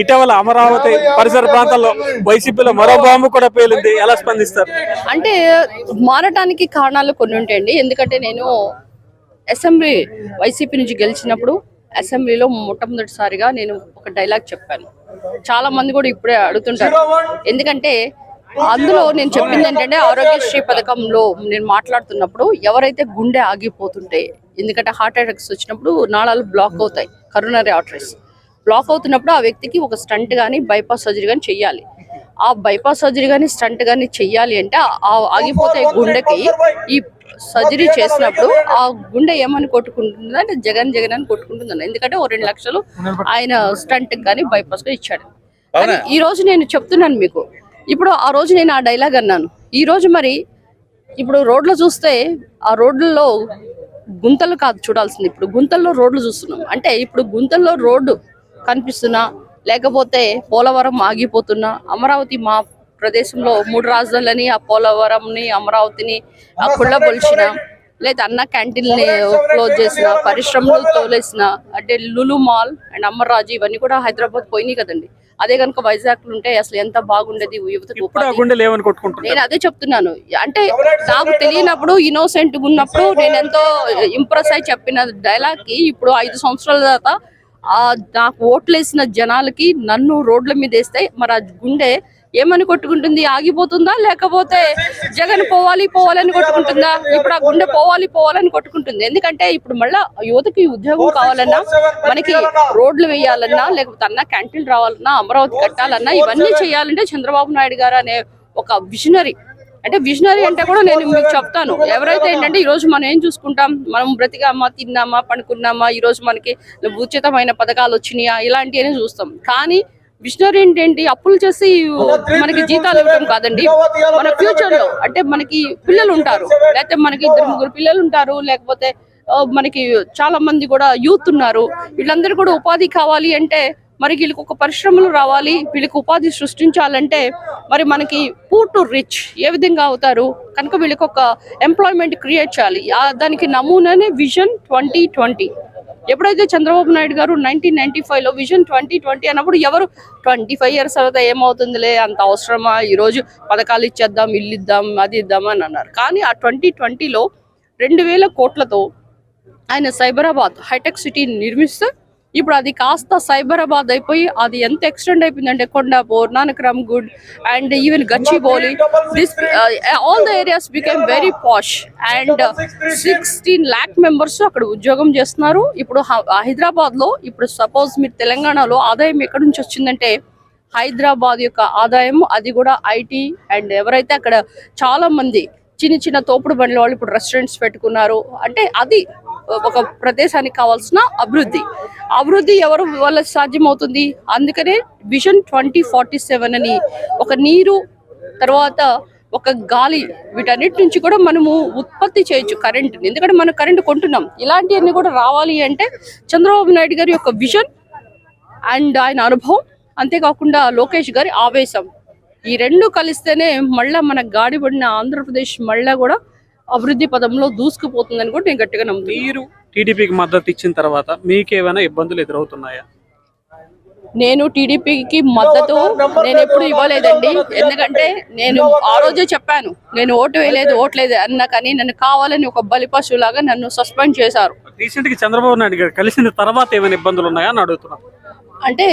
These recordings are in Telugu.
ఇటీవల అమరావతి పరిసర ప్రాంతాల్లో వైసీపీలో మరో బాంబు కూడా పేలింది. ఎలా స్పందిస్తారు? అంటే మారటానికి కారణాలు కొన్ని ఉంటాయండి. ఎందుకంటే నేను అసెంబ్లీ వైసీపీ నుంచి గెలిచినప్పుడు అసెంబ్లీలో మొట్టమొదటిసారిగా నేను ఒక డైలాగ్ చెప్పాను. చాలా మంది కూడా ఇప్పుడే అడుగుతుంటారు. ఎందుకంటే అందులో నేను చెప్పింది ఏంటంటే ఆరోగ్యశ్రీ పథకంలో నేను మాట్లాడుతున్నప్పుడు ఎవరైతే గుండె ఆగిపోతుంటే, ఎందుకంటే హార్ట్ అటాక్స్ వచ్చినప్పుడు నాళాలు బ్లాక్ అవుతాయి, కరోనరీ ఆర్టరీస్ బ్లాక్ అవుతున్నప్పుడు ఆ వ్యక్తికి ఒక స్టంట్ కానీ బైపాస్ సర్జరీ కానీ చెయ్యాలి. ఆ బైపాస్ సర్జరీ కానీ స్టంట్ కానీ చెయ్యాలి అంటే ఆ ఆగిపోతే గుండెకి ఈ సర్జరీ చేసినప్పుడు ఆ గుండె ఏమని కొట్టుకుంటుంది అంటే జగన్ జగన్ అని కొట్టుకుంటుందని. ఎందుకంటే ఓ 2 లక్షలు ఆయన స్టంట్ కానీ బైపాస్ గా ఇచ్చాడు. ఈ రోజు నేను చెప్తున్నాను మీకు, ఇప్పుడు ఆ రోజు నేను ఆ డైలాగ్ అన్నాను. ఈ రోజు మరి ఇప్పుడు రోడ్లు చూస్తే ఆ రోడ్లలో గుంతలు కాదు చూడాల్సింది, ఇప్పుడు గుంతల్లో రోడ్లు చూస్తున్నాం. అంటే ఇప్పుడు గుంతల్లో రోడ్డు కనిపిస్తున్నా, లేకపోతే పోలవరం ఆగిపోతున్నా, అమరావతి మా ప్రదేశంలో 3 రాజధానులని ఆ పోలవరంని అమరావతిని కుళ్ళబొలిచిన, లేదా అన్న క్యాంటీన్ని క్లోజ్ చేసిన, పరిశ్రమలు తోలేసిన, అంటే లులు మాల్ అండ్ అమర్రాజు ఇవన్నీ కూడా హైదరాబాద్ పోయినాయి కదండి. అదే కనుక వైజాగ్ ఉంటే అసలు ఎంత బాగుండేది యువతకు. నేను అదే చెప్తున్నాను. అంటే నాకు తెలియనప్పుడు ఇన్నోసెంట్ ఉన్నప్పుడు నేను ఎంతో ఇంప్రెస్ అయి చెప్పిన డైలాగ్ కి ఇప్పుడు 5 సంవత్సరాల తర్వాత నాకు ఓట్లేసిన జనాలకి నన్ను రోడ్ల మీద వేస్తే మరి ఆ గుండె ఏమని కొట్టుకుంటుంది? ఆగిపోతుందా, లేకపోతే జగన్ పోవాలి పోవాలని కొట్టుకుంటుందా? ఇప్పుడు ఆ గుండె పోవాలి పోవాలని కొట్టుకుంటుంది. ఎందుకంటే ఇప్పుడు మళ్ళా యువతకి ఉద్యోగం కావాలన్నా, మనకి రోడ్లు వేయాలన్నా, లేకపోతే అన్న క్యాంటీన్ రావాలన్నా, అమరావతి కట్టాలన్నా, ఇవన్నీ చేయాలంటే చంద్రబాబు నాయుడు గారు అనే ఒక విజనరీ. అంటే విజనరీ అంటే కూడా నేను మీకు చెప్తాను. ఎవరైతే ఏంటంటే ఈ రోజు మనం ఏం చూసుకుంటాం, మనం బ్రతికామా, తిన్నామా, పడుకున్నామా, ఈ రోజు మనకి ఉచితమైన పథకాలు వచ్చినాయా, ఇలాంటివన్నీ చూస్తాం. కానీ విజనరీ ఏంటి, అప్పులు చేసి మనకి జీతాలు ఇవ్వడం కాదండి. మన ఫ్యూచర్ లో అంటే మనకి పిల్లలు ఉంటారు, లేకపోతే మనకి 2-3 పిల్లలు ఉంటారు, లేకపోతే మనకి చాలా మంది కూడా యూత్ ఉన్నారు. వీళ్ళందరూ కూడా ఉపాధి కావాలి అంటే మరి వీళ్ళకి ఒక పరిశ్రమలు రావాలి, వీళ్ళకి ఉపాధి సృష్టించాలంటే మరి మనకి పూర్ టు రిచ్ ఏ విధంగా అవుతారు కనుక వీళ్ళకి ఒక ఎంప్లాయ్మెంట్ క్రియేట్ చేయాలి. దానికి నమూనానే విజన్ 2020. ఎప్పుడైతే చంద్రబాబు నాయుడు గారు 1995లో విజన్ 2020 అన్నప్పుడు ఎవరు 25 ఇయర్స్ తర్వాత ఏమవుతుందిలే, అంత అవసరమా, ఈరోజు పథకాలు ఇచ్చేద్దాం, ఇల్లు ఇద్దాం, అది ఇద్దాం అని అన్నారు. కానీ ఆ 2020లో 2000 కోట్లతో ఆయన సైబరాబాద్ హైటెక్ సిటీ నిర్మిస్తే ఇప్పుడు అది కాస్త సైబరాబాద్ అయిపోయి అది ఎంత ఎక్స్టెండ్ అయిపోయిందంటే Kondapur, Nanakram good and even Gachibowli, this all the areas became very posh and 16 lakh members అక్కడ ఉద్యోగం చేస్తున్నారు. ఇప్పుడు హైదరాబాద్ లో ఇప్పుడు సపోజ్ మీరు తెలంగాణలో ఆదాయం ఎక్కడి నుంచి వచ్చిందంటే హైదరాబాద్ యొక్క ఆదాయం, అది కూడా ఐటీ అండ్ ఎవరైతే అక్కడ చాలా మంది చిన్న చిన్న తోపుడు బండ్ల వాళ్ళు ఇప్పుడు రెస్టారెంట్స్ పెట్టుకున్నారు. అంటే అది ఒక ప్రదేశానికి కావాల్సిన అభివృద్ధి ఎవరు వల్ల సాధ్యమవుతుంది. అందుకనే విజన్ 2047 అని ఒక నీరు, తర్వాత ఒక గాలి, వీటన్నిటి నుంచి కూడా మనము ఉత్పత్తి చేయొచ్చు కరెంట్. ఎందుకంటే మనం కరెంట్ కొంటున్నాం. ఇలాంటివన్నీ కూడా రావాలి అంటే చంద్రబాబు నాయుడు గారి యొక్క విజన్ అండ్ ఆయన అనుభవం, అంతేకాకుండా లోకేష్ గారి ఆవేశం, ఈ 2 కలిస్తేనే మళ్ళా మన గాడిపడిన ఆంధ్రప్రదేశ్ మళ్ళా కూడా అభివృద్ధి పదంలో దూసుకుపోతుందని కూడా నేను గట్టిగా నమ్ముతున్నాను. మీరు టీడీపీకి మద్దతు ఇచ్చిన తర్వాత మీకేమైనా ఇబ్బందులు ఎదురవుతున్నాయా? నేను టీడీపీకి మద్దతు నేను ఎప్పుడు ఇవ్వలేదండి. ఎందుకంటే నేను ఆ రోజే చెప్పాను, నేను ఓట్లేదు అన్నా కానీ నన్ను కావాలని ఒక బలిపశువులాగా నన్ను సస్పెండ్ చేశారు. రీసెంట్ గా చంద్రబాబు నాయుడు గారు కలిసిన తర్వాత ఏమైనా ఇబ్బందులు ఉన్నాయా అని అడుగుతున్నాను. అంటే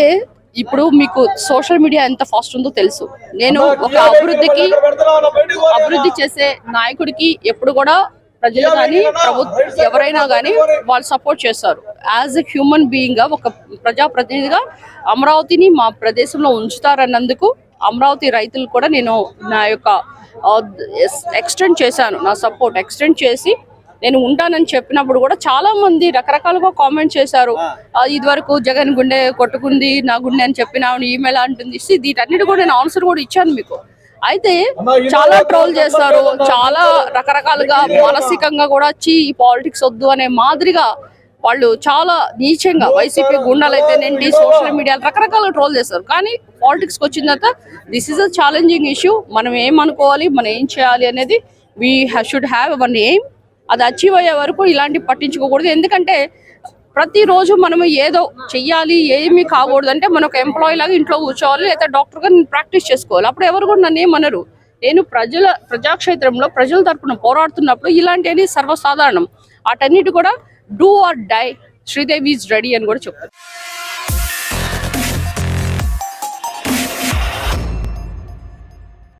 ఇప్పుడు మీకు సోషల్ మీడియా ఎంత ఫాస్ట్ ఉందో తెలుసు. నేను ఒక అభివృద్ధి చేసే నాయకుడికి ఎప్పుడు కూడా ప్రజలు కానీ ప్రభుత్వం ఎవరైనా కానీ వాళ్ళు సపోర్ట్ చేస్తారు. యాజ్ ఎ హ్యూమన్ బీయింగ్ గా, ఒక ప్రజాప్రతినిధిగా అమరావతిని మా ప్రదేశంలో ఉంచుతారన్నందుకు అమరావతి రైతులు కూడా నేను నా యొక్క ఎక్స్టెండ్ చేశాను, నా సపోర్ట్ ఎక్స్టెండ్ చేసి నేను ఉంటానని చెప్పినప్పుడు కూడా చాలా మంది రకరకాలుగా కామెంట్ చేశారు. ఇది వరకు జగన్ గుండె కొట్టుకుంది, నా గుండె అని చెప్పిన ఈమెయిల్ అంటుంది. వీటన్నిటి కూడా నేను ఆన్సర్ కూడా ఇచ్చాను మీకు. అయితే చాలా ట్రోల్ చేస్తారు, చాలా రకరకాలుగా మానసికంగా కూడా ఈ పాలిటిక్స్ వద్దు అనే మాదిరిగా వాళ్ళు చాలా నీచంగా వైసీపీ గుండాలు అయితేనేంటి సోషల్ మీడియా రకరకాల ట్రోల్ చేస్తారు. కానీ పాలిటిక్స్కి వచ్చిన తర్వాత this is a challenging issue. మనం ఏమనుకోవాలి, మనం ఏం చేయాలి అనేది we should have our aim. అది అచీవ్ అయ్యే వరకు ఇలాంటి పట్టించుకోకూడదు. ఎందుకంటే ప్రతిరోజు మనం ఏదో చెయ్యాలి, ఏమీ కాకూడదు అంటే మనం ఒక ఎంప్లాయీ లాగా ఇంట్లో కూర్చోవాలి, లేదా డాక్టర్గా నేను ప్రాక్టీస్ చేసుకోవాలి. అప్పుడు ఎవరు కూడా నన్ను ఏమనరు. నేను ప్రజాక్షేత్రంలో ప్రజల తరపున పోరాడుతున్నప్పుడు ఇలాంటివన్నీ సర్వసాధారణం. వాటన్నిటి కూడా do or die, Sridevi is ready అని కూడా చెప్తాను.